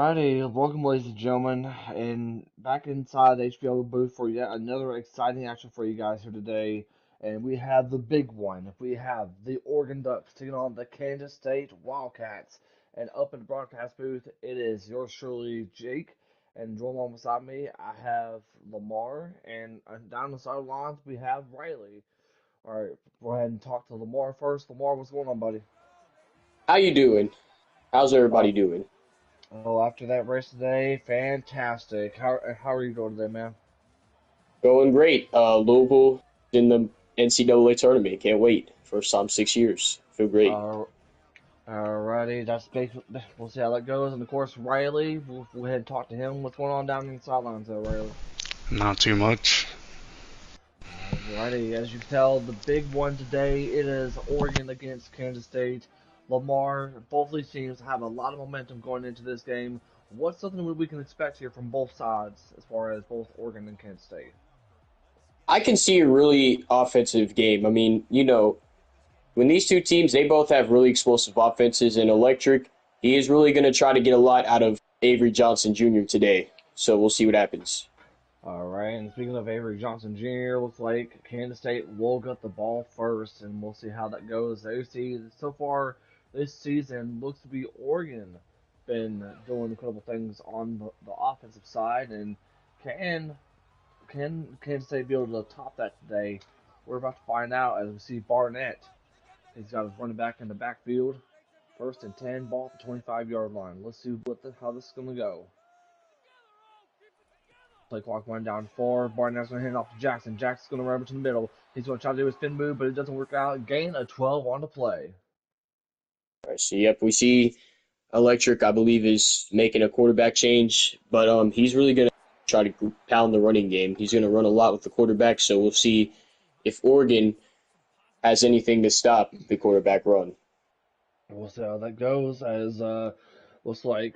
Alrighty, welcome, ladies and gentlemen, and back inside the HBO booth for yet another exciting action for you guys here today. And we have the big one. We have the Oregon Ducks taking on the Kansas State Wildcats. And up in the broadcast booth, it is yours truly, Jake. And join along beside me, I have Lamar, and down the sidelines we have Riley. All right, go ahead and talk to Lamar first. Lamar, what's going on, buddy? How you doing? How's Uh, everybody doing? oh, after that race today, fantastic. How are you doing today, man? Going great. Louisville in the NCAA tournament. Can't wait. First time 6 years. Feel great. Uh, Alrighty, that's basically, we'll see how that goes. And of course, Riley, we'll go ahead and talk to him. What's going on down in the sidelines there, Riley? Not too much. Alrighty, as you can tell, the big one today, it is Oregon against Kansas State. Lamar, both these teams have a lot of momentum going into this game. What's something we can expect here from both sides as far as both Oregon and Kansas State? I can see a really offensive game. I mean, when these two teams, they both have really explosive offenses, and Electric, he is really going to try to get a lot out of Avery Johnson Jr. today. So we'll see what happens. All right, and speaking of Avery Johnson Jr., looks like Kansas State will get the ball first, and we'll see how that goes. They see so far this season looks to be Oregon been doing incredible things on the offensive side, and can can Kansas State be able to top that today? We're about to find out as we see Barnett. He's got his running back in the backfield, first and 10, ball at the 25-yard line. Let's see how this is gonna go. Play clock went down four. Barnett's going to hand it off to Jackson. Jackson's going to run over to the middle. He's going to try to do a spin move, but it doesn't work out. Gain of 12 on the play. All right, so yep, we see Electric, I believe, is making a quarterback change, but he's really going to try to pound the running game. He's going to run a lot with the quarterback, so we'll see if Oregon has anything to stop the quarterback run. We'll see how that goes as looks like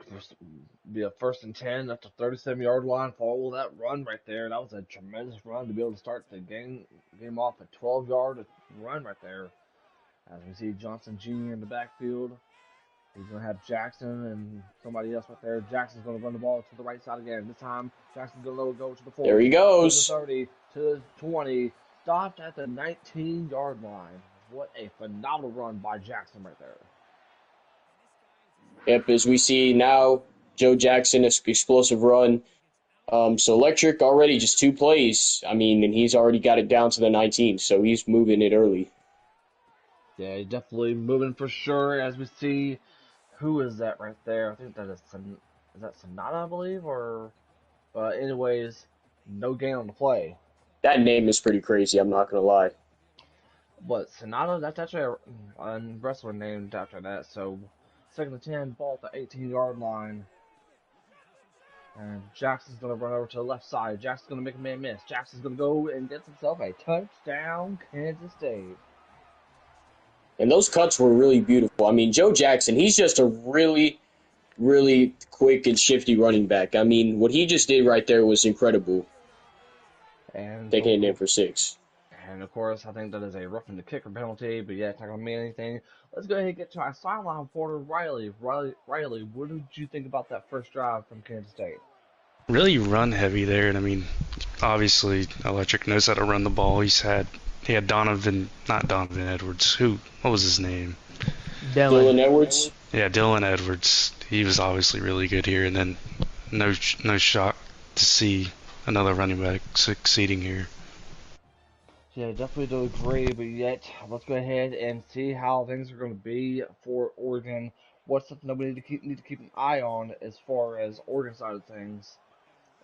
be a first and 10 at the 37-yard line. Follow that run right there. That was a tremendous run to be able to start the game off a 12-yard run right there. As we see Johnson Jr. in the backfield. He's going to have Jackson and somebody else right there. Jackson's going to run the ball to the right side again. This time, Jackson's going to let it go to the There 40, he to the goes. 30, to the 20. Stopped at the 19-yard line. What a phenomenal run by Jackson right there. Yep, as we see now, Joe Jackson, explosive run. So Electric already just two plays. I mean, and he's already got it down to the 19, so he's moving it early. Yeah, he's definitely moving for sure. As we see, who is that right there? I think that is that Sonata, I believe, or anyways, no gain on the play. That name is pretty crazy, I'm not going to lie. But Sonata, that's actually a wrestler named after that. So second and 10, ball at the 18-yard line. And Jackson's going to run over to the left side. Jackson's going to make a man miss. Jackson's going to go and get himself a touchdown, Kansas State. And those cuts were really beautiful. I mean, Joe Jackson, he's just a really, really quick and shifty running back. I mean, what he just did right there was incredible, And taking so, it in for six. and of course, I think that is a roughing the kicker penalty, but yeah, it's not going to mean anything. Let's go ahead and get to our sideline reporter, Riley. Riley, what did you think about that first drive from Kansas State? Really run heavy there, and I mean, obviously Electric knows how to run the ball. He had Donovan, not Donovan Edwards. What was his name? Dylan Edwards. Yeah, Dylan Edwards. He was obviously really good here, and then no shock to see another running back succeeding here. Yeah, definitely do agree, but yet let's go ahead and see how things are going to be for Oregon. What's something that we need to keep an eye on as far as Oregon side of things?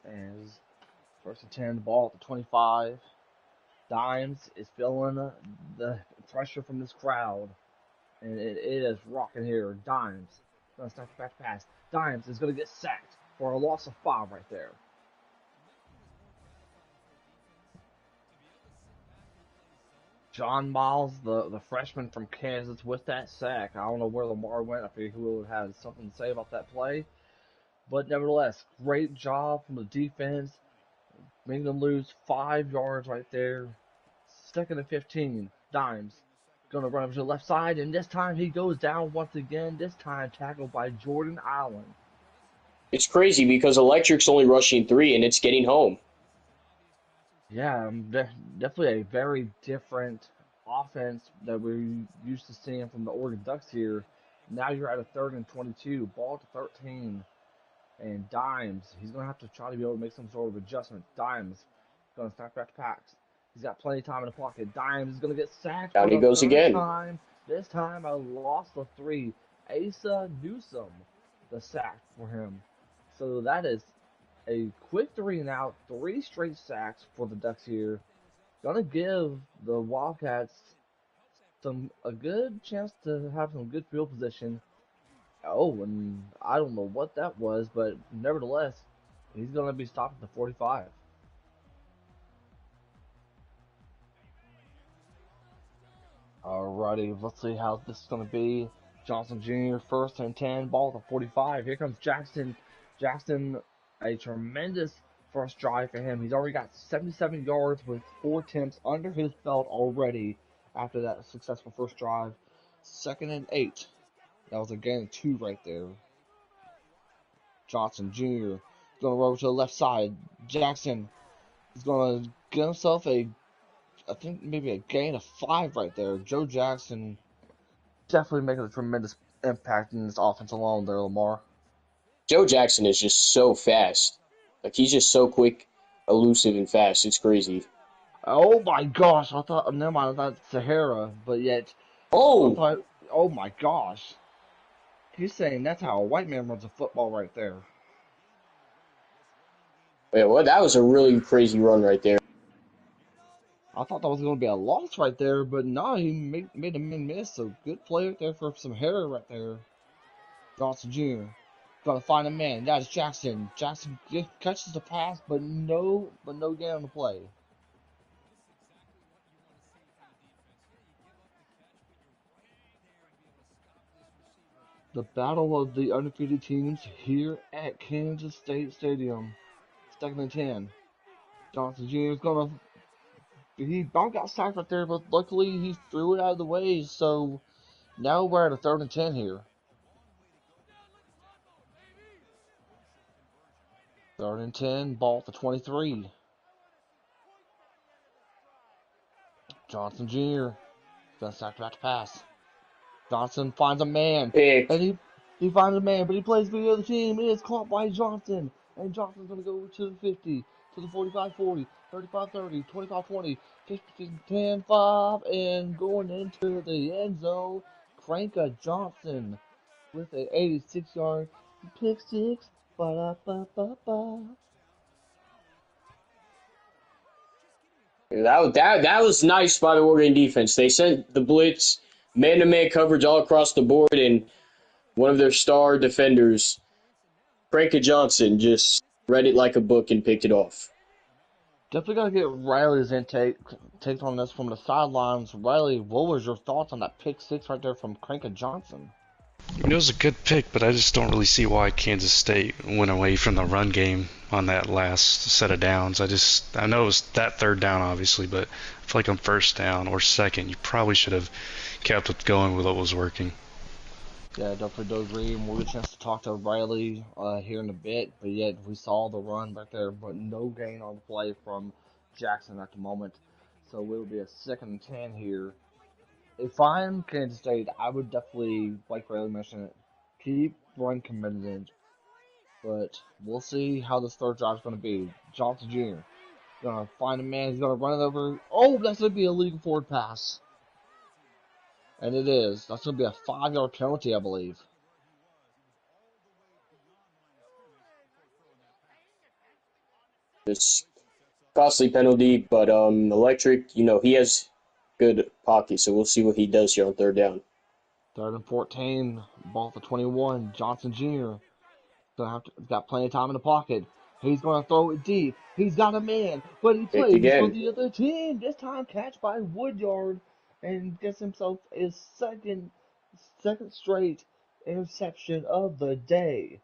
As first and 10, ball at the 25. Dimes is feeling the pressure from this crowd, and it is rocking here. Dimes gonna start the back pass. Dimes is gonna get sacked for a loss of 5 right there. John Miles, the freshman from Kansas, with that sack. I don't know where Lamar went. I figured he would have had something to say about that play. But nevertheless, great job from the defense. Making them lose 5 yards right there. Second and 15. Dimes going to run over to the left side, and this time he goes down once again. This time tackled by Jordan Allen. It's crazy because Electric's only rushing 3 and it's getting home. Yeah, definitely a very different offense that we're used to seeing from the Oregon Ducks here. Now you're at a 3rd and 22, ball to 13, and Dimes. He's going to have to try to be able to make some sort of adjustment. Dimes going to start back to packs. He's got plenty of time in the pocket. Dimes is going to get sacked Down for he the goes third again. time. This time a loss of 3. Asa Newsom, the sack for him. So that is a quick 3 and out, 3 straight sacks for the Ducks here. Gonna give the Wildcats a good chance to have some good field position. Oh, and I don't know what that was, but nevertheless, he's gonna be stopped at the 45. Alrighty, let's see how this is gonna be. Johnson Jr. 1st and 10, ball at the 45. Here comes Jackson. Jackson, a tremendous first drive for him. He's already got 77 yards with 4 attempts under his belt already after that successful first drive. 2nd and 8. That was a gain of 2 right there. Johnson Jr. going to roll to the left side. Jackson is going to get himself I think maybe a gain of 5 right there. Joe Jackson definitely making a tremendous impact in this offense alone there, Lamar. Joe Jackson is just so fast. Like he's just so quick, elusive, and fast. It's crazy. Oh my gosh, I thought, never mind, I thought Sahara, but yet, I Oh, thought, oh my gosh. He's saying that's how a white man runs a football right there. yeah, well, that was a really crazy run right there. I thought that was going to be a loss right there, but no, he made a man miss. So good play right there for some hair right there. Johnson Jr. Gonna find a man. That is Jackson. Jackson catches the pass, but no gain on the play. The battle of the undefeated teams here at Kansas State Stadium. 2nd and 10. Johnson Jr. is gonna. He about got sacked right there, but luckily he threw it out of the way. So now we're at a 3rd and 10 here. 3rd and 10, ball at the 23. Johnson Jr. gonna sack back to pass. Johnson finds a man, and Pick. he finds a man, but he plays for the other team. It is caught by Johnson, and Johnson's gonna go to the 50, to the 45-40, 35-30, 25-20, 50-10-5, and going into the end zone. Cranka Johnson with a 86-yard pick six. Ba-da-ba-ba-ba. That was nice by the Oregon defense. They sent the blitz, man-to-man coverage all across the board, and one of their star defenders, Franka Johnson, just read it like a book and picked it off. Definitely gotta get Riley's take on this from the sidelines. Riley, what was your thoughts on that pick six right there from Cranka Johnson? It was a good pick, but I just don't really see why Kansas State went away from the run game on that last set of downs. I know it was that third down, obviously, but I feel like on first down or second, you probably should have kept it going with what was working. Yeah, definitely do agree. And we'll get a chance to talk to Riley here in a bit, but yet we saw the run right there, but no gain on the play from Jackson at the moment. So it'll be a 2nd and 10 here. If I'm Kansas State, I would definitely, like Riley mentioned, keep run committed. But we'll see how this third drive is going to be. Johnson Jr. Gonna find a man. He's gonna run it over. Oh, that's gonna be a legal forward pass, and it is. That's gonna be a 5-yard penalty, I believe. It's costly penalty, but Electric, he has good pocket, so we'll see what he does here on third down. 3rd and 14, ball for 21. Johnson Jr. Got plenty of time in the pocket. He's gonna throw it deep. He's got a man, but he Picked plays for again. the other team. This time, catch by Woodyard, and gets himself his second straight interception of the day.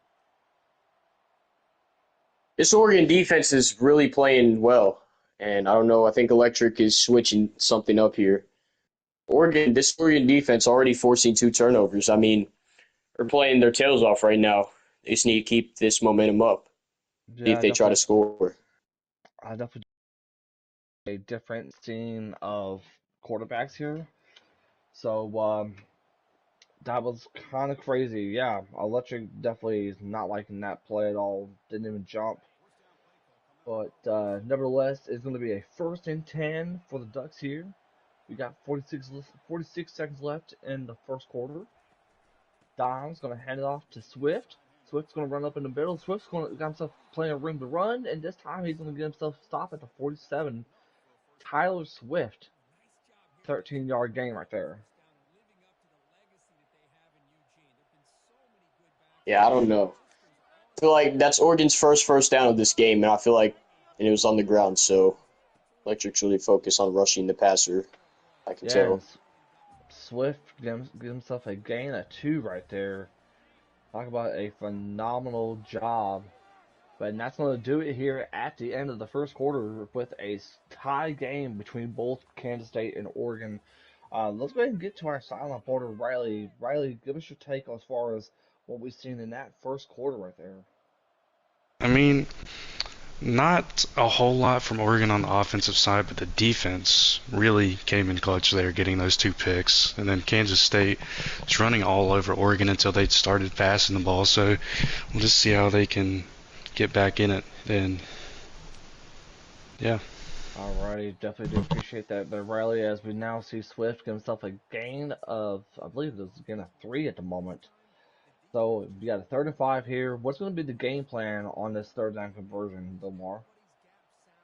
This Oregon defense is really playing well, and I don't know. I think Electric is switching something up here. This Oregon defense already forcing 2 turnovers. I mean, they're playing their tails off right now. They just need to keep this momentum up. See if Yeah, they try to definitely. score. I definitely a different scene of quarterbacks here. So that was kind of crazy. Yeah, Electric definitely is not liking that play at all. Didn't even jump. But nevertheless, it's going to be a first and 10 for the Ducks here. We got 46 seconds left in the first quarter. Dom's going to hand it off to Swift. Swift's going to run up in the middle. Swift's going to got himself playing a room to run, and this time he's going to get himself stopped at the 47. Tyler Swift, 13-yard gain right there. Yeah, I don't know. I feel like that's Oregon's first down of this game, and I feel like and it was on the ground, so Electric's really focused on rushing the passer. I can Yeah, tell. and Swift get himself a gain of 2 right there. Talk about a phenomenal job. But that's going to do it here at the end of the first quarter with a tie game between both Kansas State and Oregon. Let's go ahead and get to our silent reporter, Riley. Riley, give us your take as far as what we've seen in that first quarter right there. I mean, not a whole lot from Oregon on the offensive side, but the defense really came in clutch there, getting those 2 picks. And then Kansas State is running all over Oregon until they started passing the ball. So we'll just see how they can get back in it. And yeah. Alrighty, definitely do appreciate that. But Riley, as we now see Swift give himself a gain of, I believe it's a gain of 3 at the moment. So we got a 3rd and 5 here. What's going to be the game plan on this third down conversion, Delmar?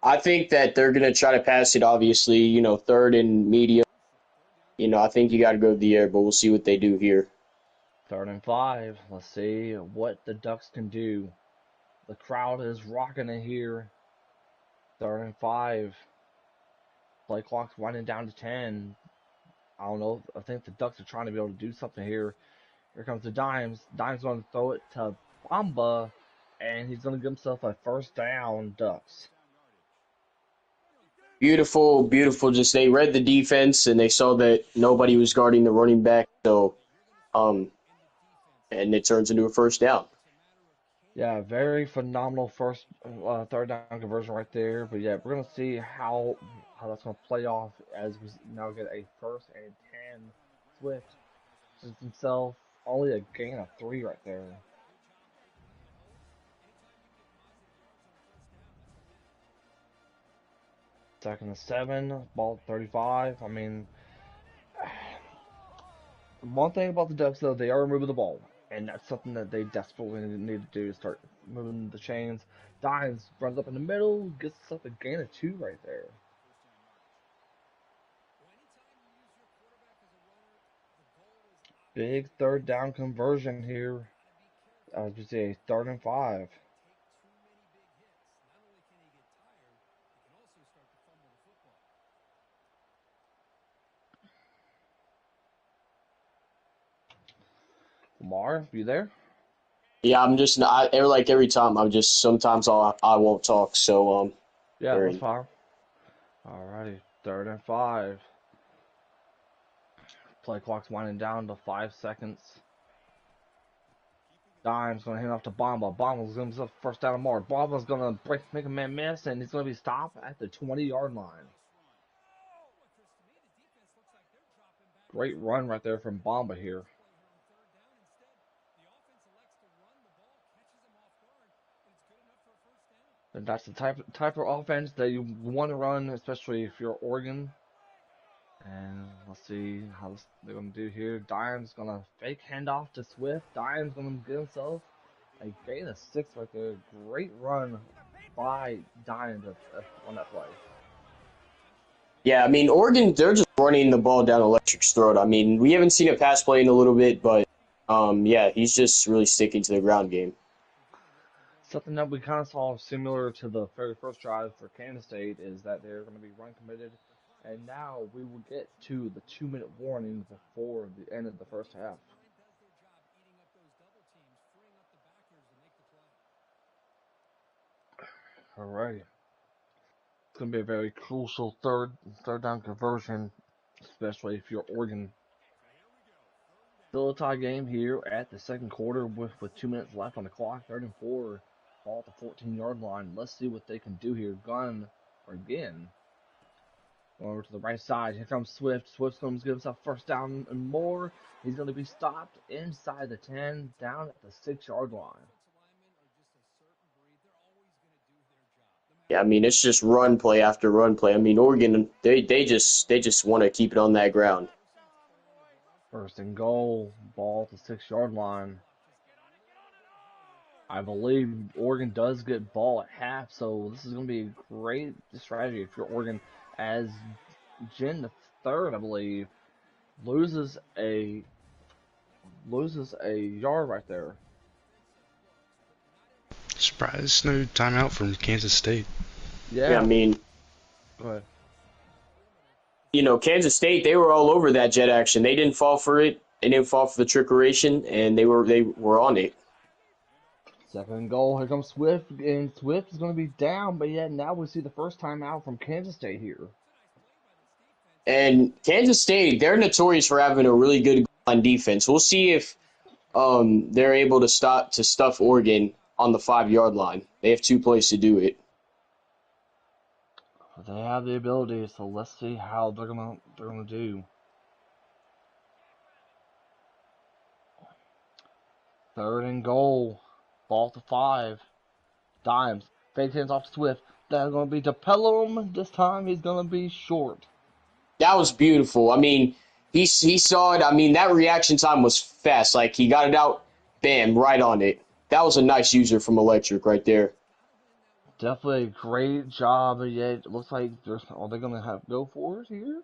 I think that they're gonna try to pass it. Obviously, third and medium. I think you got to go to the air, but we'll see what they do here. 3rd and 5. Let's see what the Ducks can do. The crowd is rocking it here. 3rd and 5. Play clock's winding down to 10. I don't know. I think the Ducks are trying to be able to do something here. Here comes the Dimes. Dimes going to throw it to Bamba, and he's going to give himself a first down, Ducks. Beautiful, beautiful. Just they read the defense and they saw that nobody was guarding the running back. So, um, and it turns into a first down. Yeah, very phenomenal first third down conversion right there. But yeah, we're gonna see how that's gonna play off as we now get a first and 10. Swift just himself only a gain of 3 right there. Second and 7, ball 35. I mean, one thing about the Ducks though, they are moving the ball, and that's something that they desperately need to do is start moving the chains. Dimes runs up in the middle, gets himself a gain of 2 right there. Big third down conversion here. As we say, 3rd and 5. Lamar, you there? Yeah, I'm just like every time. I'm just sometimes I won't talk. So Yeah, that's very fine. Alrighty, 3rd and 5. Play clock's winding down to 5 seconds. Dime's gonna hand off to Bomba. Bomba's gonna be first down and more. Bomba's gonna make a man miss, and he's gonna be stopped at the 20-yard line. Great run right there from Bomba here. And that's the type of offense that you want to run, especially if you're Oregon. And let's see how they're gonna do here. Dime's gonna fake handoff to Swift. Dime's gonna get himself a gain of 6 right there. Great run by Dime on that play. yeah. I mean, Oregon, they're just running the ball down Electric's throat. I mean, we haven't seen a pass play in a little bit, but yeah, he's just really sticking to the ground game. Something that we kind of saw similar to the very first drive for Kansas State is that they're going to be run committed. And now we will get to the 2-minute warning before the end of the first half. All right. It's going to be a very crucial third down conversion, especially if you're Oregon. Still a tie game here at the second quarter with 2 minutes left on the clock. Third and four. Ball at the 14-yard line. Let's see what they can do here. Gun again. Over to the right side. Here comes Swift. Swift's going to give himself first down and more. He's going to be stopped inside the 10, down at the 6-yard line. Yeah, I mean it's just run play after run play. I mean Oregon, they just want to keep it on that ground. First and goal. Ball at the 6-yard line. I believe Oregon does get ball at half, so this is going to be a great strategy if you're Oregon, as Jen the third, I believe, loses a yard right there. Surprise, no timeout from Kansas State. Yeah, I Yeah. mean, Go ahead. Kansas State, they were all over that jet action. They didn't fall for it. They didn't fall for the trickeration, and they were on it. Second and goal. Here comes Swift, and Swift is going to be down, but yet now we see the first time out from Kansas State here. And Kansas State, they're notorious for having a really good goal line defense. We'll see if they're able to stuff Oregon on the 5-yard line. They have two plays to do it. They have the ability, so let's see how they're gonna do. Third and goal. Ball to 5. Dimes. Fake hands off to Swift. That's going to be to Pelham. This time he's going to be short. That was beautiful. I mean, he saw it. I mean, that reaction time was fast. Like he got it out, bam, right on it. That was a nice user from Electric right there. Definitely a great job, but yet it looks like are they going to have go for it here?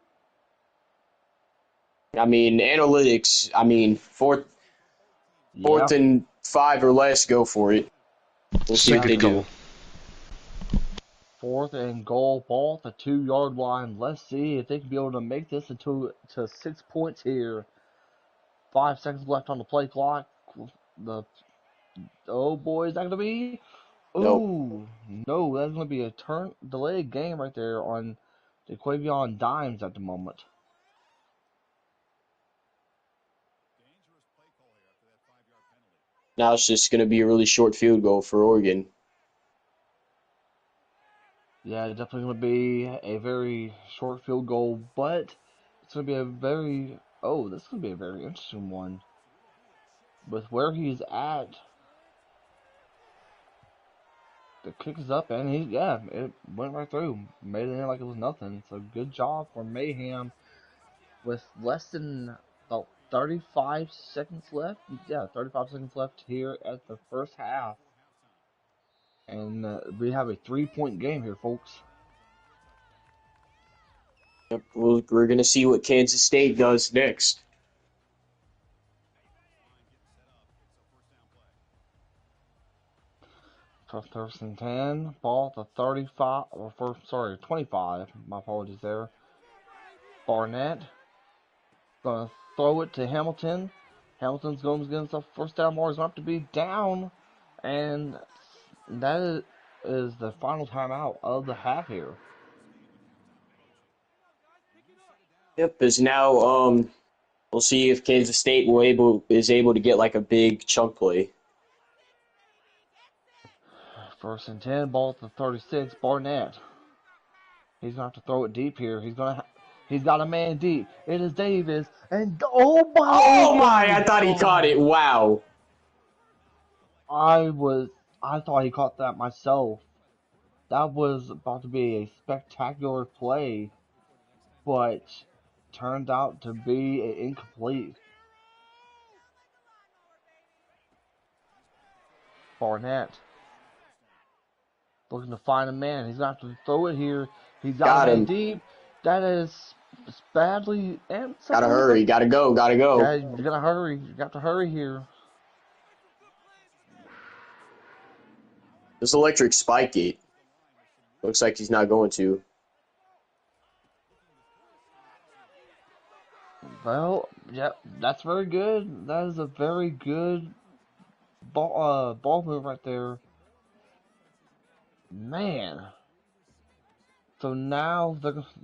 I mean, analytics. I mean, fourth Yeah. and 5 or less, go for it. We'll see what they do. Fourth and goal, ball at the 2-yard line. Let's see if they can be able to make this to 6 points here. 5 seconds left on the play clock. Oh boy, is that gonna be? Nope. Ooh, no, that's gonna be a delayed game right there on the Quavion Dimes at the moment. Now it's just going to be a really short field goal for Oregon. Yeah, it's definitely gonna be a very short field goal, but it's gonna be this is gonna be a very interesting one. With where he's at, the kick is up, and it went right through, made it in like it was nothing. So good job for Mayhem with less than about 35 seconds left. Yeah, 35 seconds left here at the first half, and we have a 3-point game here, folks. Yep, we're going to see what Kansas State does next. First and 10, ball to 35, or 25. My apologies there. Barnett gonna throw it to Hamilton. Hamilton's going to get himself first down. Moore's going to have to be down, and that is the final timeout of the half here. Yep, is now we'll see if Kansas State is able to get like a big chunk play. First and 10, ball to 36. Barnett. He's gonna have to throw it deep here. He's got a man deep. It is Davis, and oh my! I thought he caught it. Wow. I thought he caught that myself. That was about to be a spectacular play, but turned out to be incomplete. Barnett looking to find a man. He's going to have to throw it here. He's got a man deep. That is badly. And gotta hurry. Gotta go. Yeah, you gotta hurry. You got to hurry here. This Electric spike it. Looks like he's not going to. Well, yeah, that's very good. That is a very good ball move right there. Man. So now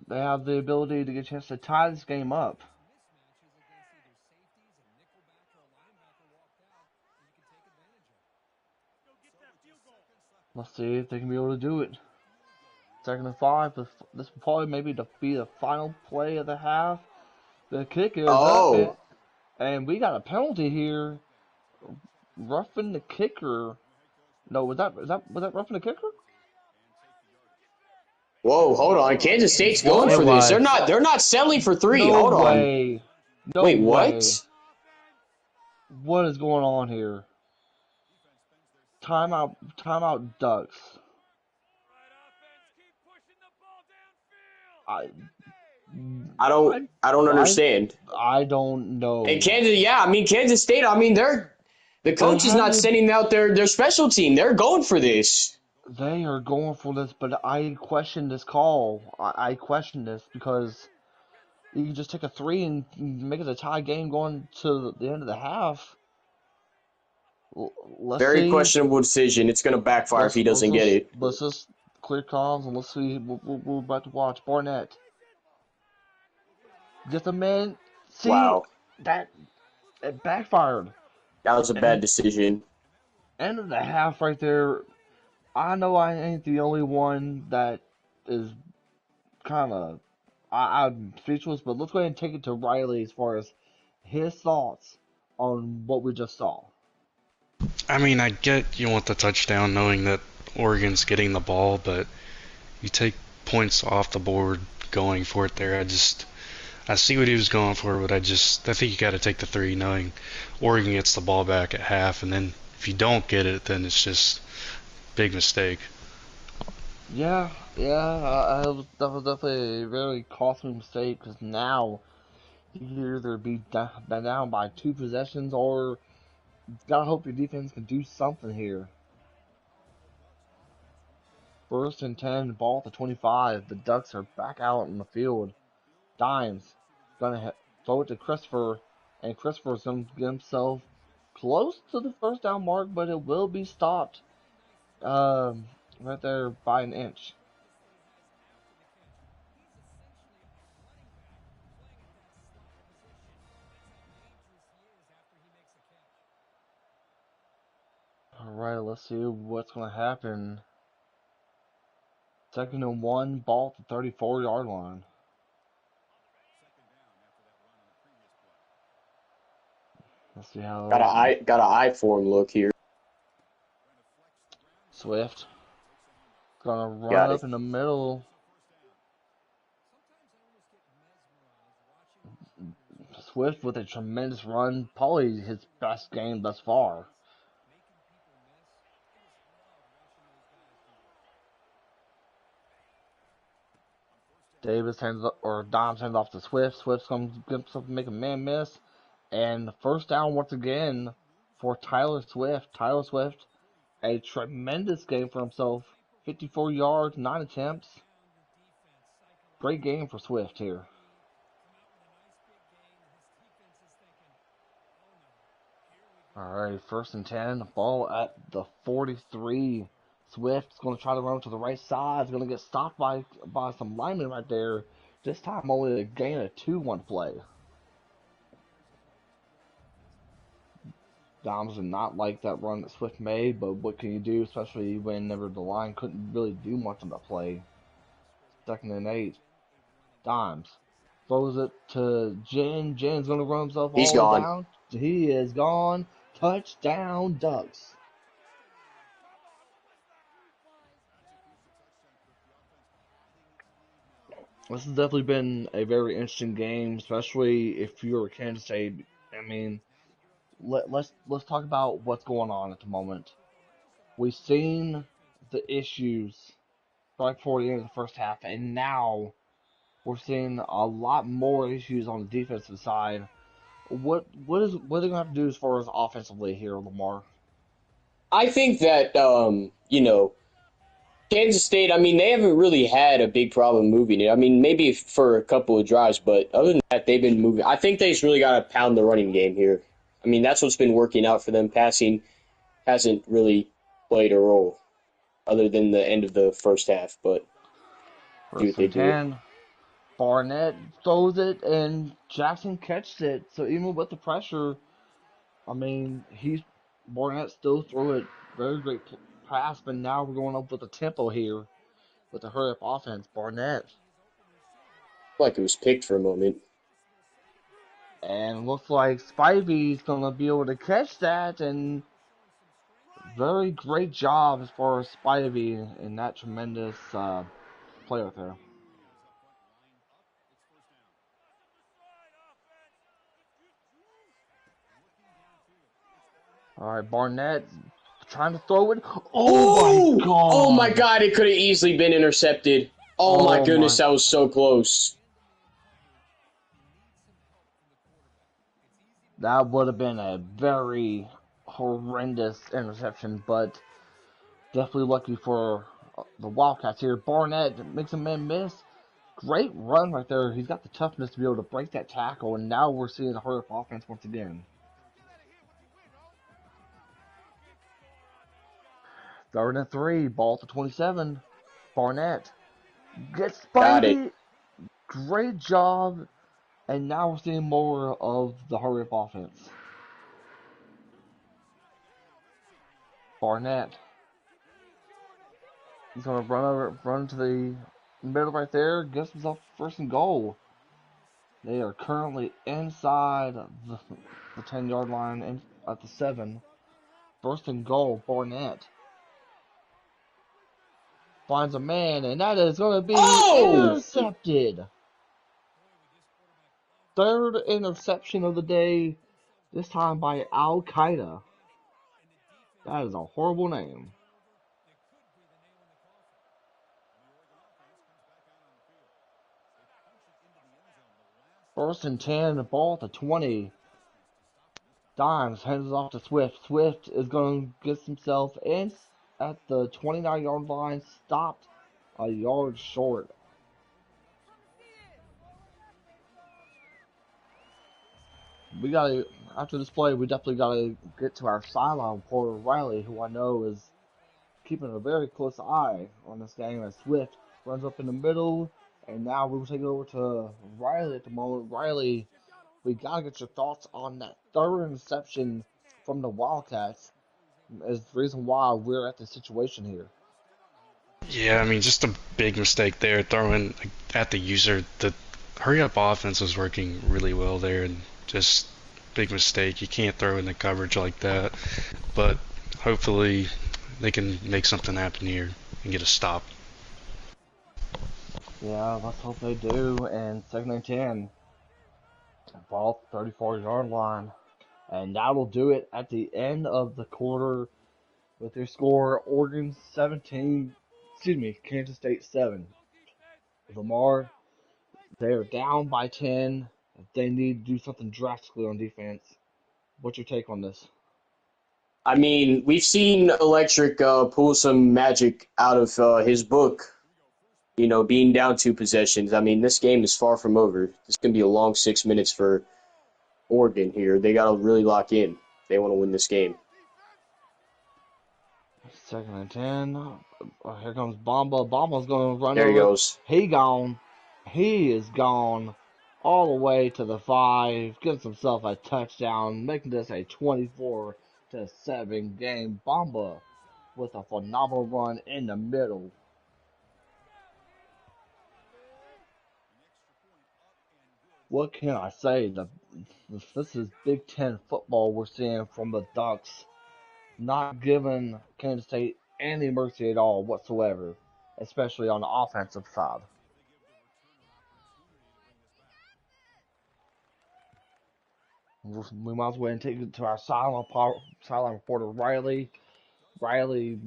they have the ability to get a chance to tie this game up. Let's see if they can be able to do it. 2nd and 5. This will probably maybe be the final play of the half. The kick is up, Oh, and we got a penalty here. Roughing the kicker. No, was that roughing the kicker? whoa, hold on. Kansas State's going It for this. was. They're not settling for three. No Hold on. way. No Wait, what? way. What is going on here? Timeout. Timeout Ducks. I. I don't I. understand. I don't And know. Kansas, yeah, I mean Kansas State, I mean the There coach is not hasn't. sending out their special team. They're going for this. They are going for this, but I question this call. I question this because you can just take a three and make it a tie game going to the end of the half. Let's Very see. questionable decision. It's going to backfire if he doesn't get it. Let's just clear comms and let's see what we're about to watch. Barnett, get the man. See Wow. that it backfired. That was a bad And decision. end of the half right there. I know I ain't the only one that is kind of I'm speechless, but let's go ahead and take it to Riley as far as his thoughts on what we just saw. I mean, I get you want the touchdown knowing that Oregon's getting the ball, but you take points off the board going for it there. I see what he was going for, but I think you got to take the three knowing Oregon gets the ball back at half, and then if you don't get it, then it's just big mistake. Yeah, that was definitely a very costly mistake because now you can either be down by 2 possessions or gotta hope your defense can do something here. 1st and 10, ball at the 25. The Ducks are back out in the field. Dimes gonna throw it to Christopher, and Christopher's gonna get himself close to the first down mark, but it will be stopped right there by an inch. All right, let's see what's gonna happen. 2nd and 1, ball at the 34-yard line. Let's see how Got an eye for him look here. Swift gonna run Got up it. in the middle. Swift with a tremendous run, probably his best game thus far. Davis hands or Dom hands off to Swift. Swift's gonna get himself make a man miss, and the first down once again for Tyler Swift. Tyler Swift, a tremendous game for himself. 54 yards, 9 attempts. Great game for Swift here. Alright, 1st and 10, ball at the 43. Swift's going to try to run to the right side. He's going to get stopped by some linemen right there. This time only a gain of 2 1 play. Doms did not like that run that Swift made, but what can you do, especially whenever the line couldn't really do much on that play. 2nd and 8. Dimes throws it to Jen. Jen's going to run himself He's all the way gone. down. He is gone. Touchdown, Ducks. This has definitely been a very interesting game, especially if you're Kansas State. I mean, let's talk about what's going on at the moment. We've seen the issues right before the end of the first half, and now we're seeing a lot more issues on the defensive side. What are they gonna have to do as far as offensively here, Lamar? I think that Kansas State, I mean, they haven't really had a big problem moving it. I mean, maybe for a couple of drives, but other than that, they've been moving. I think they just really got to pound the running game here. I mean, that's what's been working out for them. Passing hasn't really played a role other than the end of the first half, but see what First they and do. 10. Barnett throws it, and Jackson catches it. So even with the pressure, I mean, Barnett still threw it. Very great pass, but now we're going up with the tempo here with the hurry up offense. Barnett. Like it was picked for a moment. And looks like Spivey's going to be able to catch that, and very great job as far as Spivey in that tremendous play right there. All right, Barnett trying to throw it. Oh my Oh! Oh my God! God! It could have easily been intercepted. Oh my Oh goodness, my! that was so close. That would have been a very horrendous interception, but definitely lucky for the Wildcats here. Barnett makes a man miss. Great run right there. He's got the toughness to be able to break that tackle, and now we're seeing a hurry up offense once again. Third and 3, ball to 27. Barnett gets Got it. Spivey. Great job. And now we're seeing more of the hurry up offense. Barnett. He's going to run to the middle right there. Gets himself first and goal. They are currently inside the 10-yard line and at the 7. First and goal, Barnett finds a man, and that is going to be Oh! intercepted. Third interception of the day, this time by Al Qaeda. That is a horrible name. First and 10, ball at the 20. Dimes hands it off to Swift. Swift is going to get himself in at the 29-yard line, stopped a yard short. We gotta, after this play, we definitely gotta get to our sideline reporter Riley, who I know is keeping a very close eye on this game as Swift runs up in the middle, and now we'll take it over to Riley at the moment. Riley, we gotta get your thoughts on that third interception from the Wildcats is the reason why we're at this situation here. Yeah, I mean, just a big mistake there, throwing at the user. The hurry up offense was working really well there, and just big mistake. You can't throw in the coverage like that, but hopefully they can make something happen here and get a stop. Yeah, let's hope they do. And second and 10, ball 34-yard line. And that'll do it at the end of the quarter with their score Oregon 17, Kansas State 7. Lamar, they're down by 10. They need to do something drastically on defense. What's your take on this? I mean, we've seen Electric pull some magic out of his book, being down 2 possessions. I mean, this game is far from over. This can be a long 6 minutes for Oregon here. They got to really lock in. They want to win this game. Second and 10. Here comes Bamba. Bamba's going to run There he over. goes. He gone. He is gone all the way to the 5. Gets himself a touchdown, making this a 24-7 game. Bamba with a phenomenal run in the middle. What can I say? This is Big Ten football we're seeing from the Ducks, not giving Kansas State any mercy at all whatsoever, especially on the offensive side. We might as well take it to our silent reporter Riley. Riley,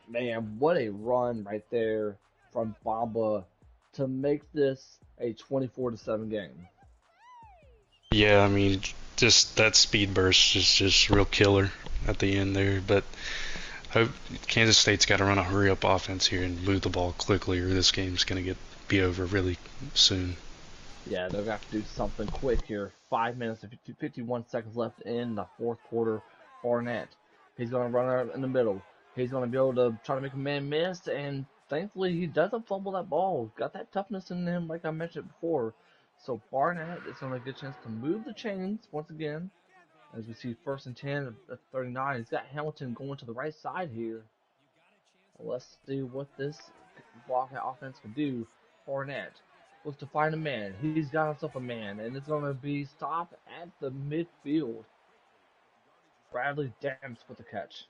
man, what a run right there from Bamba to make this a 24-7 game. Yeah, I mean, just that speed burst is just real killer at the end there. But hope Kansas State's got to run a hurry up offense here and move the ball quickly, or this game's gonna be over really soon. Yeah, they're going to have to do something quick here. 5 minutes and 51 seconds left in the fourth quarter. Barnett, he's going to run out in the middle. He's going to be able to try to make a man miss, and thankfully he doesn't fumble that ball. Got that toughness in him, like I mentioned before. So Barnett is going to get a chance to move the chains once again. As we see first and 10 at 39. He's got Hamilton going to the right side here. Let's see what this Wildcat offense can do. Fournette looks to find a man. He's got himself a man, and it's going to be stopped at the midfield. Bradley Dams with the catch.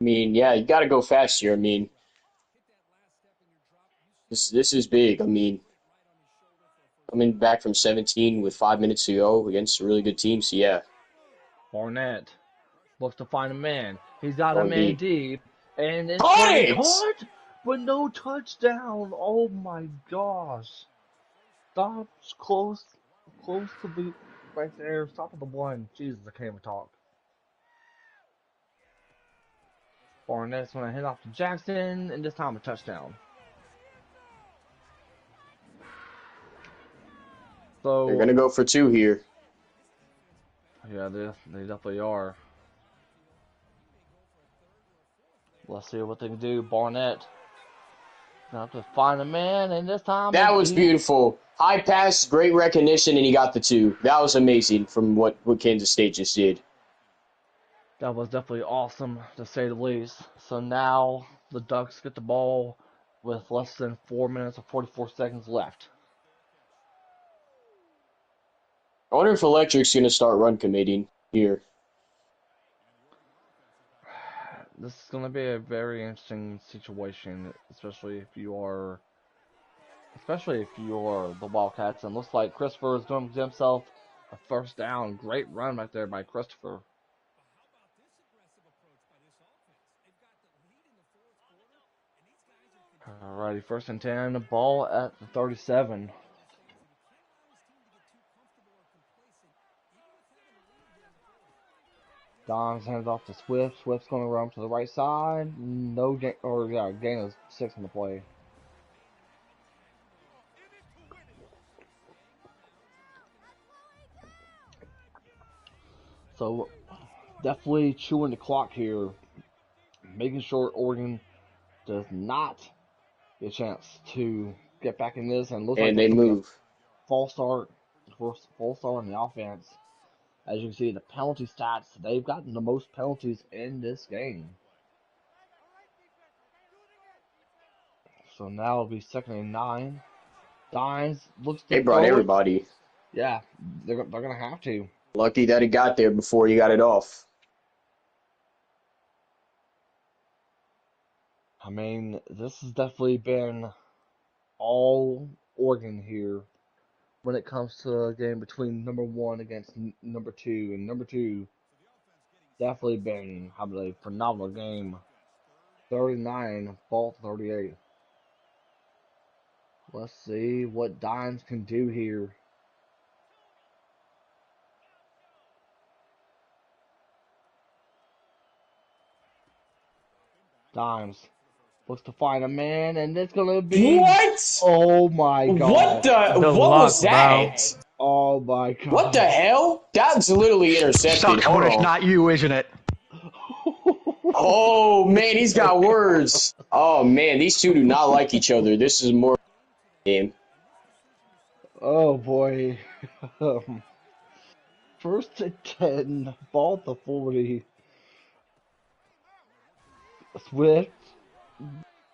I mean, yeah, you got to go fast here. I mean, this is big. I mean, coming back from 17 with 5 minutes to go against a really good team. So yeah, Fournette looks to find a man. He's got a going man deep. deep, and it's Got going to be it! caught, but no touchdown. Oh my gosh! Stops close to the right there. Stop at the one. Jesus, I can't even talk. Fournette's going to hand off to Jackson, and this time a touchdown. They're So gonna go for two here. yeah, they definitely are. Let's see what they can do. Barnett gonna have to find a man, and this time That was beautiful. High pass, great recognition, and he got the two. That was amazing from what Kansas State just did. that was definitely awesome to say the least. So now the Ducks get the ball with less than 4 minutes and 44 seconds left. I wonder if Electric's gonna start run committing here. This is going to be a very interesting situation, especially if you are the Wildcats. And looks like Christopher is going to get himself a first down. Great run right there by Christopher. Alrighty, first and 10, ball at the 37. Don's hands off to Swift. Swift's going to run to the right side. No gain, or yeah, gain of 6 on the play. So definitely chewing the clock here, making sure Oregon does not get a chance to get back in this, and looks like And this they will be a move. false start, false start on the offense. As you can see, the penalty stats, they've gotten the most penalties in this game. So now it'll be second and 9. Dines looks to They brought throw it. everybody. Yeah, they're going to have to. Lucky that he got there before he got it off. I mean, this has definitely been all Oregon here when it comes to a game between number 1 against number 2. And number 2 definitely been having a phenomenal game. 39, ball 38. Let's see what Dimes can do here. Dimes looks to find a man, and it's gonna be. What? Oh my What gosh! the? The What luck, was bro. that? Oh my What the gosh! hell? That's literally intercepted. Sucks Hold when it's on. not you, isn't it? Oh man, he's got words. Oh man, these two do not like each other. This is more game. Oh boy! First and 10, ball to 40. Swift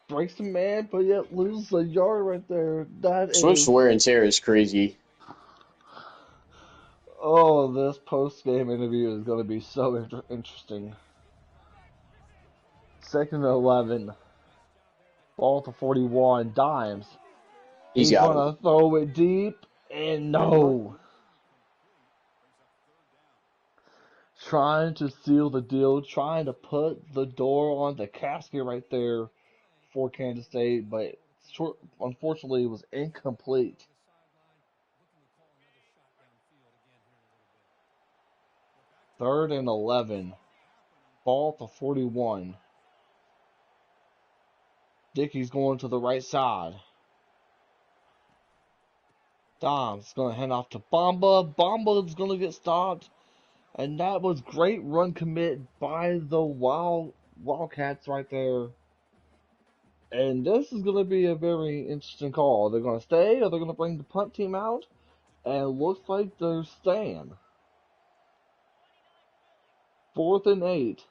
breaks the man, but yet loses a yard right there. That Swift's is. wear and tear is crazy. Oh, this post game interview is going to be so interesting. Second and 11. Ball to 41. Dimes. He's He's got going him. to throw it deep. And no. Trying to seal the deal. Trying to put the door on the casket right there for Kansas State. But unfortunately, it was incomplete. Third and 11. Ball to 41. Dickey's going to the right side. Dom's going to hand off to Bamba. Bamba's going to get stopped. And that was great run commit by the Wildcats right there. And this is going to be a very interesting call. They're going to stay or they're going to bring the punt team out. And it looks like they're staying. 4th and 8.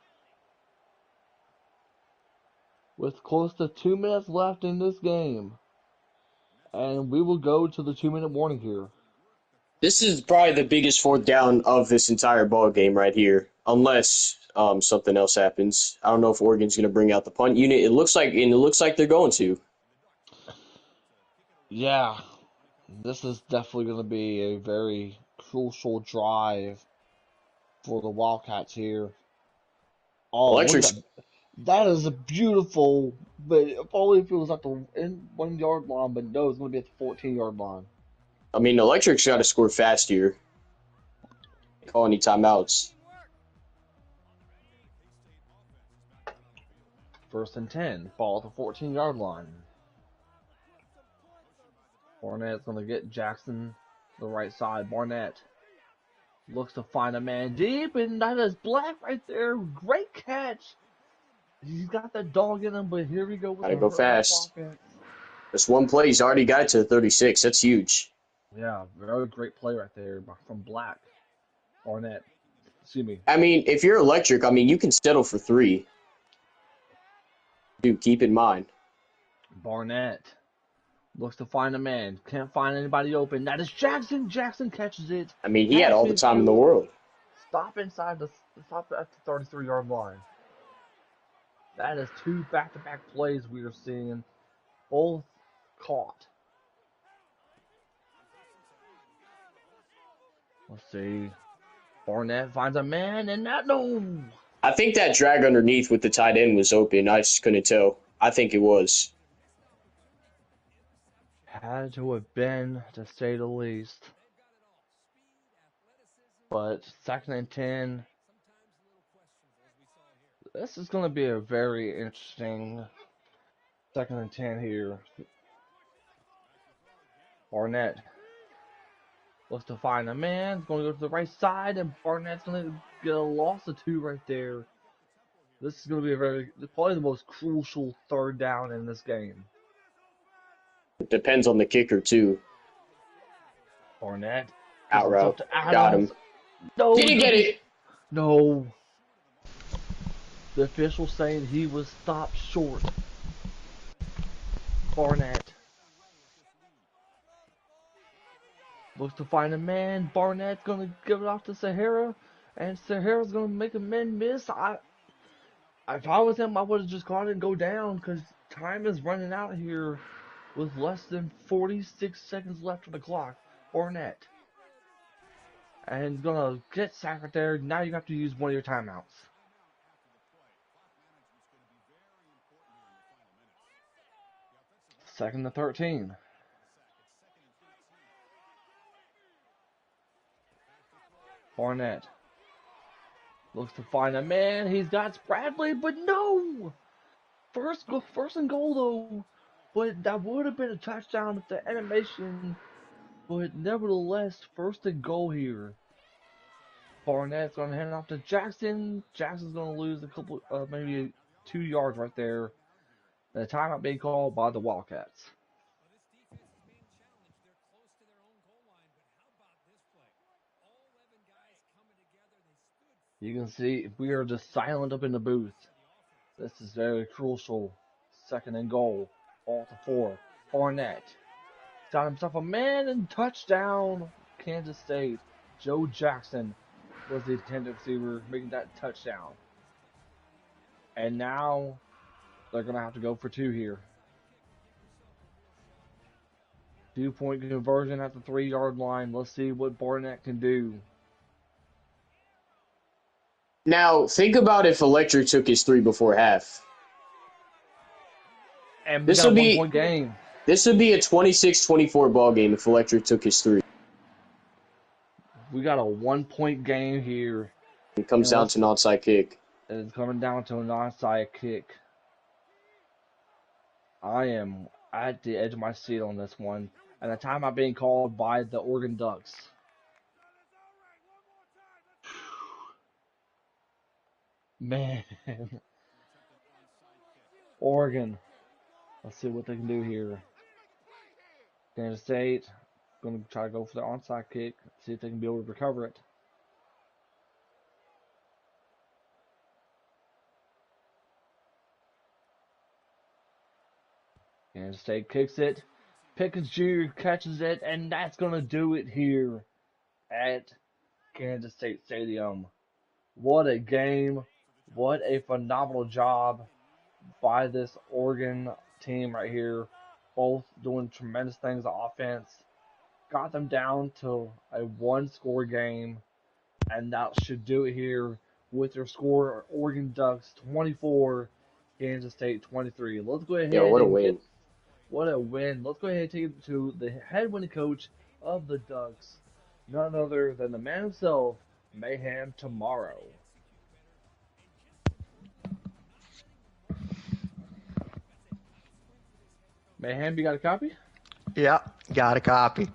with close to 2 minutes left in this game. And we will go to the 2 minute warning here. This is probably the biggest fourth down of this entire ball game right here, unless something else happens. I don't know if Oregon's going to bring out the punt unit. It looks like they're going to. Yeah, this is definitely going to be a very crucial drive for the Wildcats here. Oh, look at Electric's. that. That is a beautiful, but if only if it was at the 1 yard line, but no, it's going to be at the 14-yard line. I mean, Electric's got to score fast here. Call any timeouts. 1st and 10, ball at the 14-yard line. Barnett's going to get Jackson to the right side. Barnett looks to find a man deep, and that is Black right there. Great catch. He's got that dog in him, but here we go with Got to the go hurt fast. offense. This one play, he's already got it to the 36. That's huge. Yeah, very great play right there from Black. Barnett. Excuse me. I mean, if you're Electric, I mean, you can settle for 3. Dude, keep in mind. Barnett looks to find a man. Can't find anybody open. That is Jackson. Jackson catches it. I mean, he had all the time in the world. Stop at the 33-yard line. That is 2 back-to-back plays we are seeing, both caught. Let's see. Barnett finds a man, and no. I think that drag underneath with the tight end was open. I just couldn't tell. I think it was. Had to have been, to say the least. But 2nd and 10. This is going to be a very interesting 2nd and 10 here. Barnett looks to find a man. He's going to go to the right side, and Barnett's going to get a loss of 2 right there. This is going to be probably the most crucial 3rd down in this game. It depends on the kicker, too. Barnett. Out route. Got Got him. No. Did he get it? No. The official saying he was stopped short. Barnett looks to find a man. Barnett's going to give it off to Sahara, and Sahara's going to make a man miss. If I was him, I would have just gone and go down because time is running out here with less than 46 seconds left on the clock. Barnett. And he's going to get sacked right there. Now you have to use one of your timeouts. 2nd and 13. Barnett looks to find a man. He's got Bradley, but no! First and goal, though. But that would have been a touchdown with the animation. But nevertheless, 1st and goal here. Barnett's going to hand it off to Jackson. Jackson's going to lose a couple, maybe 2 yards right there. And a timeout being called by the Wildcats. You can see we are just silent up in the booth. This is very crucial. 2nd and goal. Ball to 4. Barnett got himself a man and touchdown. Kansas State. Joe Jackson was the intended receiver making that touchdown. And now they're going to have to go for 2 here. 2-point conversion at the 3-yard line. Let's see what Barnett can do. Now, think about if Electric took his 3 before half. And we got a 1-point game. This would be a 26-24 ball game if Electric took his 3. We got a 1-point game here. It comes down to an onside kick. It's coming down to an onside kick. I am at the edge of my seat on this one. And the timeout being called by the Oregon Ducks. Man. Oregon. Let's see what they can do here. Kansas State going to try to go for the onside kick. See if they can be able to recover it. Kansas State kicks it. Pickens Jr. catches it, and that's going to do it here at Kansas State Stadium. What a game. What a phenomenal job by this Oregon team right here. Both doing tremendous things on offense. Got them down to a one-score game, and that should do it here with their score Oregon Ducks 24, Kansas State 23. Let's go Yeah, ahead what a and get win. what a win. Let's go ahead and take it to the head winning coach of the Ducks, none other than the man himself, Mayhem Tomorrow. Mayhem, you got a copy? Yep, got a copy.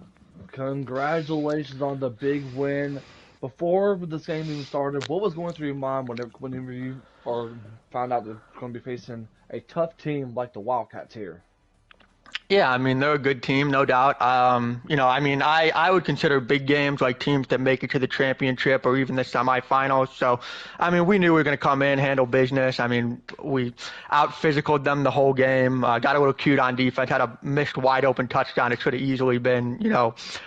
Congratulations on the big win. Before this game even started, what was going through your mind whenever you or found out that you're going to be facing a tough team like the Wildcats here? Yeah, I mean, they're a good team, no doubt. I would consider big games like teams that make it to the championship or even the semifinals. So, I mean, we knew we were going to come in, handle business. I mean, we out-physicaled them the whole game, got a little cute on defense, had a missed wide-open touchdown. It could have easily been,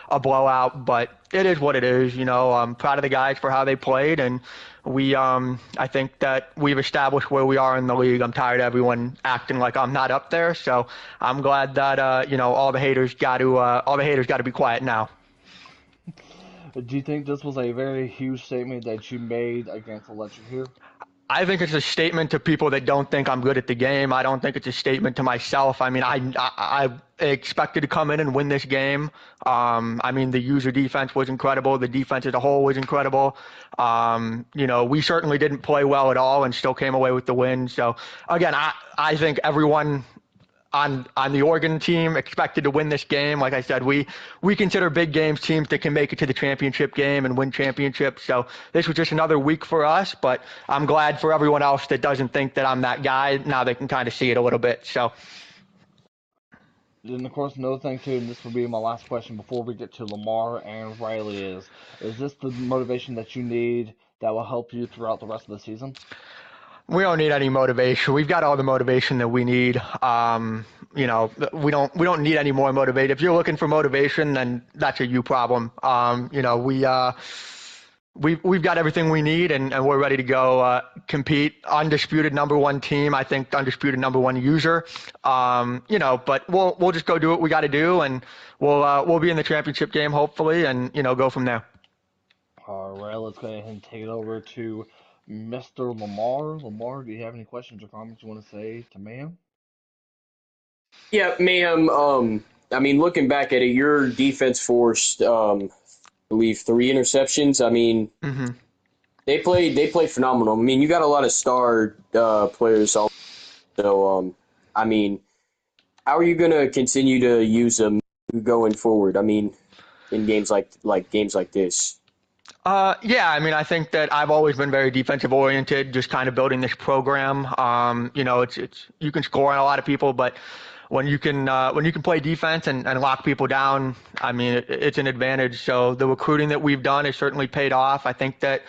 a blowout, but it is what it is. I'm proud of the guys for how they played, and I think that we've established where we are in the league. I'm tired of everyone acting like I'm not up there, so I'm glad that all the haters got to be quiet now. Do you think this was a very huge statement that you made against Electric here? I think it's a statement to people that don't think I'm good at the game. I don't think it's a statement to myself. I mean, I expected to come in and win this game. The user defense was incredible. The defense as a whole was incredible. We certainly didn't play well at all and still came away with the win. So, again, I think everyone on the Oregon team expected to win this game. Like I said, we consider big games teams that can make it to the championship game and win championships. So this was just another week for us, but I'm glad for everyone else that doesn't think that I'm that guy. Now they can kind of see it a little bit. So. And of course, another thing too, and this will be my last question before we get to Lamar and Riley is this the motivation that you need that will help you throughout the rest of the season? We don't need any motivation. We've got all the motivation that we need. We don't need any more motivation. If you're looking for motivation, then that's a you problem. We've got everything we need, and we're ready to go compete. Undisputed number one team. I think undisputed number one user. But we'll just go do what we got to do, and we'll be in the championship game hopefully, and go from there. All right, let's go ahead and take it over to Mr. Lamar. Lamar, do you have any questions or comments you want to say to Mayhem? Yeah, Mayhem, looking back at it, your defense forced, I believe, 3 interceptions. I mean, they played phenomenal. I mean, you got a lot of star players. So, how are you going to continue to use them going forward? I mean, in games like this. I think that I've always been very defensive oriented, just kind of building this program. It's you can score on a lot of people, but when you can play defense and lock people down, I mean, it's an advantage. So the recruiting that we've done has certainly paid off. I think that,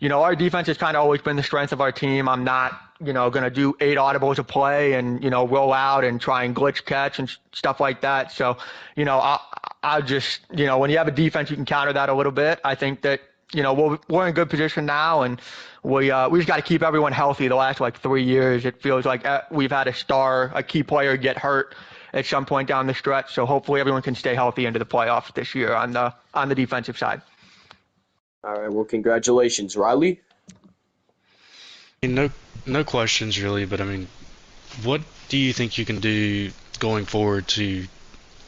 our defense has kind of always been the strength of our team. I'm not, going to do 8 audibles a play and, roll out and try and glitch catch and stuff like that. So, I just, when you have a defense, you can counter that a little bit. I think that, we're in a good position now, and we just got to keep everyone healthy. The last 3 years, it feels like we've had a key player get hurt at some point down the stretch. So hopefully everyone can stay healthy into the playoffs this year on the defensive side. All right. Well, congratulations, Riley. No questions really, but I mean, what do you think you can do going forward to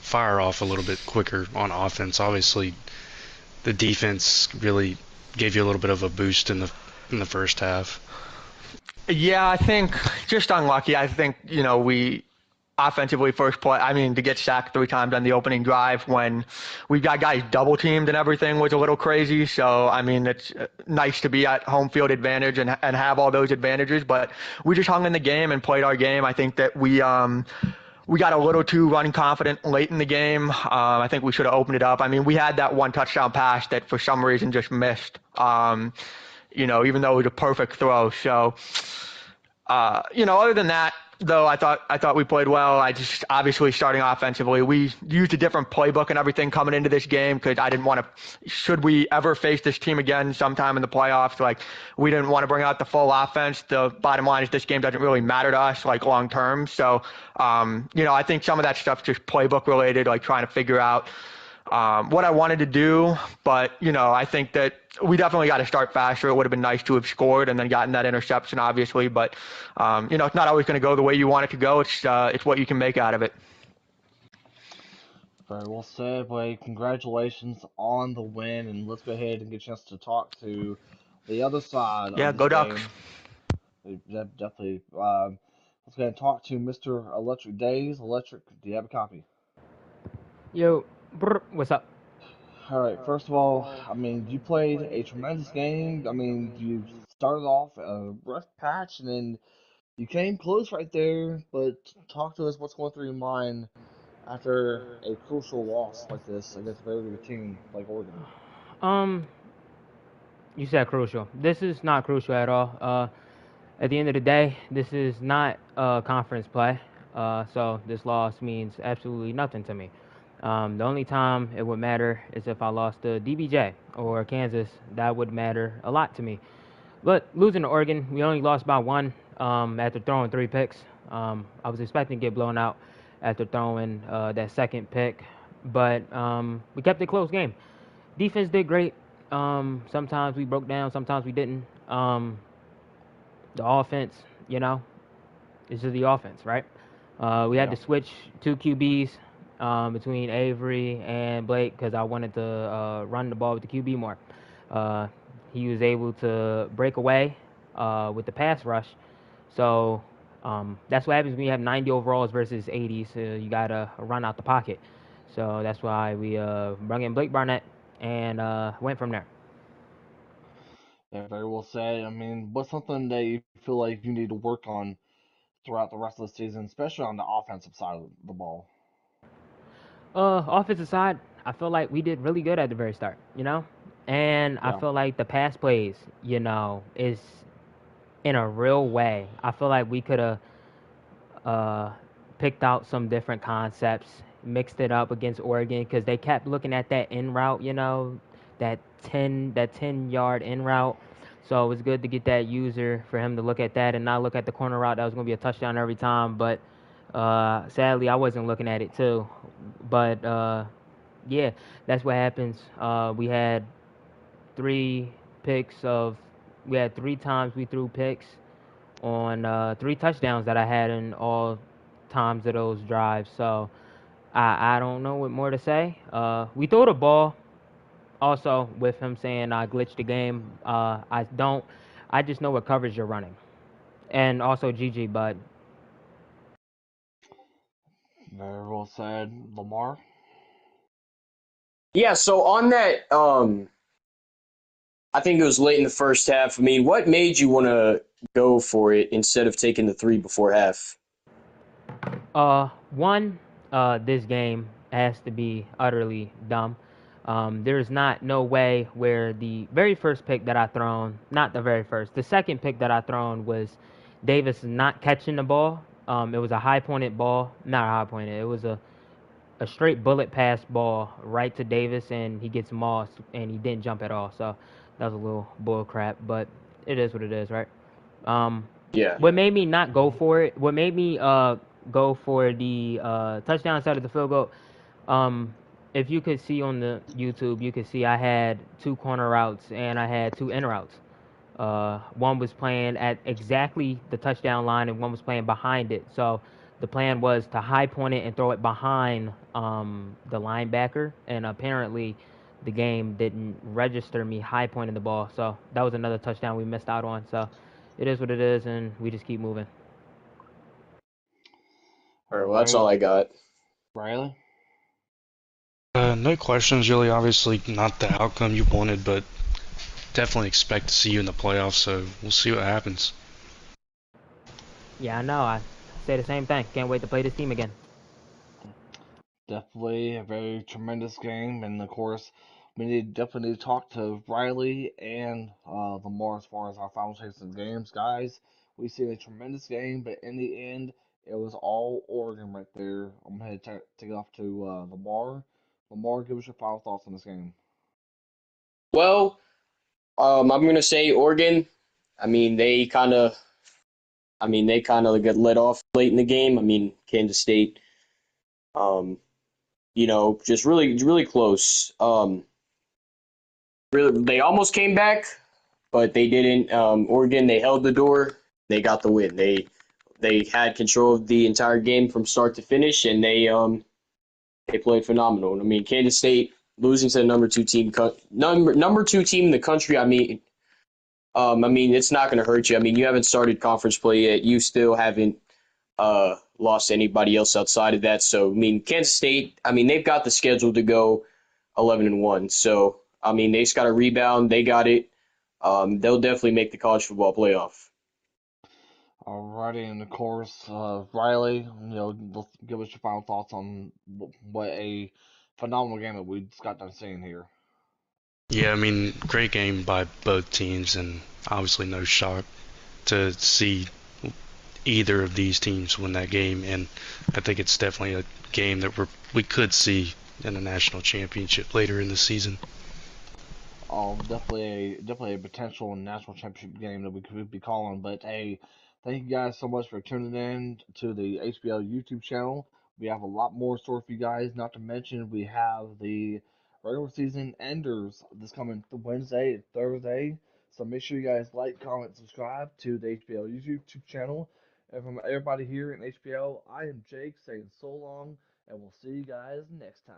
fire off a little bit quicker on offense? Obviously, the defense really gave you a little bit of a boost in the first half. Yeah, I think just unlucky. I think, we offensively first play, to get sacked 3 times on the opening drive when we got guys double teamed and everything was a little crazy. So, it's nice to be at home field advantage and have all those advantages, but we just hung in the game and played our game. I think that we got a little too run confident late in the game. I think we should have opened it up. We had that 1 touchdown pass that for some reason just missed, even though it was a perfect throw. So, other than that, though I thought we played well. I just obviously starting offensively, we used a different playbook and everything coming into this game because I didn't want to. Should we ever face this team again sometime in the playoffs, like we didn't want to bring out the full offense. The bottom line is this game doesn't really matter to us like long term. So, I think some of that stuff's just playbook related, like trying to figure out what I wanted to do. But, I think that we definitely got to start faster. It would have been nice to have scored and then gotten that interception, obviously. But, it's not always going to go the way you want it to go. It's what you can make out of it. Very well said, Blake. Congratulations on the win, and let's go ahead and get a chance to talk to the other side of Yeah, this go Ducks. game. Definitely. Let's go ahead and talk to Mr. Electric Days. Electric, do you have a copy? Yo, what's up? All right. First of all, I mean, you played a tremendous game. I mean, you started off a rough patch, and then you came close right there. But talk to us. What's going through your mind after a crucial loss like this against a very good team like Oregon? Um, you said crucial. This is not crucial at all. At the end of the day, this is not conference play. So this loss means absolutely nothing to me. The only time it would matter is if I lost to DBJ or Kansas. That would matter a lot to me. But losing to Oregon, we only lost by one after throwing three picks. I was expecting to get blown out after throwing that second pick, but we kept it close game. Defense did great. Sometimes we broke down, sometimes we didn't. The offense, you know, it's just the offense, right? We had Yeah. to switch two QBs between Avery and Blake because I wanted to run the ball with the QB more. Uh, he was able to break away with the pass rush. So that's what happens when you have 90 overalls versus 80. So you got to run out the pocket. So that's why we brought in Blake Barnett and went from there. Yeah, very well said. I mean, what's something that you feel like you need to work on throughout the rest of the season, especially on the offensive side of the ball? Offensive side, I feel like we did really good at the very start, and I Yeah. feel like the pass plays, is in a real way. I feel like we could have uh, picked out some different concepts, mixed it up against Oregon because they kept looking at that in route, that 10 yard in route. So it was good to get that user for him to look at that and not look at the corner route that was going to be a touchdown every time. But sadly, I wasn't looking at it too. But yeah, that's what happens. Three picks of we had three times we threw picks on three touchdowns that I had in all times of those drives. So I don't know what more to say. We threw the ball also with him saying I glitched the game. I don't. I just know what coverage you're running, and also GG. But Very well said, Lamar. Yeah, so on that, I think it was late in the first half. I mean, what made you want to go for it instead of taking the three before half? one, this game has to be utterly dumb. There's not no way where the very first pick that I thrown, not the very first, the second pick that I thrown was Davis not catching the ball. It was a high pointed ball, not a high pointed. It was a straight bullet pass ball right to Davis, and he gets mossed, and he didn't jump at all. So that was a little bull crap, but it is what it is, right? Um, Yeah. what made me not go for it? What made me go for the touchdown instead of the field goal? Um, if you could see on the YouTube, you could see I had two corner routes and I had two in routes. One was playing at exactly the touchdown line, and one was playing behind it. So the plan was to high point it and throw it behind the linebacker. And apparently, the game didn't register me high pointing the ball. So that was another touchdown we missed out on. So it is what it is, and we just keep moving. All right, well, that's all Riley. I got. Riley. No questions, really. Obviously, not the outcome you wanted, but definitely expect to see you in the playoffs. So we'll see what happens. Yeah, I know. I say the same thing. Can't wait to play this team again. Definitely a very tremendous game, and of course, definitely need to talk to Riley and Lamar as far as our final takes of the games, guys. We see a tremendous game, but in the end, It was all Oregon right there. I'm gonna take it off to Lamar. Lamar, give us your final thoughts on this game. Well, I'm gonna say Oregon. I mean, they kind of get let off late in the game. I mean, Kansas State, um, just really close. Really, they almost came back, but they didn't. Oregon, they held the door. They got the win. They had control of the entire game from start to finish, and they played phenomenal. I mean, Kansas State losing to the number two team in the country. I mean, it's not going to hurt you. I mean, you haven't started conference play yet. You still haven't lost to anybody else outside of that. So, I mean, Kansas State. I mean, they've got the schedule to go 11-1. So, I mean, they just got to rebound. They got it. They'll definitely make the college football playoff. Alrighty, and of course, Riley, let's give us your final thoughts on what a phenomenal game that we just got done seeing here. Yeah, I mean, great game by both teams, and obviously no shock to see either of these teams win that game. And I think it's definitely a game that we could see in the national championship later in the season. Definitely a potential national championship game that we could be calling. But hey, thank you guys so much for tuning in to the HBL YouTube channel. We have a lot more story for you guys. Not to mention we have the regular season enders this coming Wednesday and Thursday. So make sure you guys like, comment, subscribe to the HBL YouTube channel. And from everybody here in HBL, I am Jake saying so long, and we'll see you guys next time.